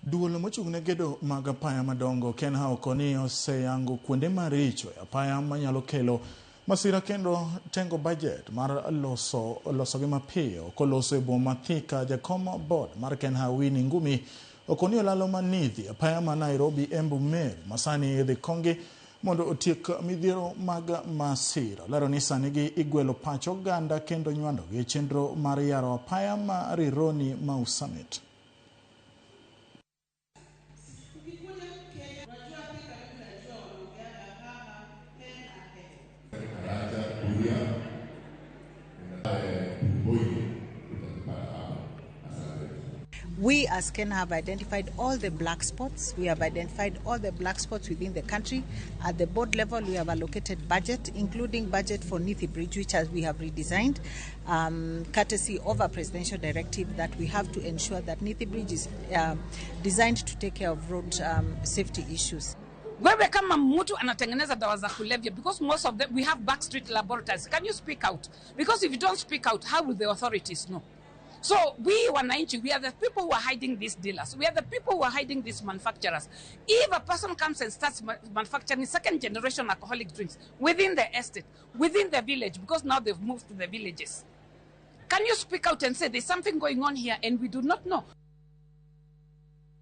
Duolo mochung'ne gedo mag apaya madongo KENHA okoni oseyango kuonde maricho apaya manyalo kelo masira kendo tengo bajet mar losogi mapiyo koloso e boma Thika. Jakom board mar KENHA Winnie Ngumi okoni olalo manidhi apaya ma Nairobi Embu Meru masani idhi kongi mondo otiek midhiero mag masira. Lero ni sani gi igwelo pacho ganda kendo nywando gi chenro mar yaro apaya ma Rironi Mau Summit. We as KENHA have identified all the black spots. We have identified all the black spots within the country. At the board level, we have allocated budget, including budget for Nithi Bridge, which we have redesigned, courtesy of a presidential directive that we have to ensure that Nithi Bridge is designed to take care of road safety issues. Wewe kama mtu anatengeneza dawa za kulevya, because most of them, we have backstreet laboratories. Can you speak out? Because if you don't speak out, how will the authorities know? So we wananchi, we are the people who are hiding these dealers. We are the people who are hiding these manufacturers. If a person comes and starts manufacturing second generation alcoholic drinks within the estate, within the village, because now they've moved to the villages, can you speak out and say there's something going on here and we do not know?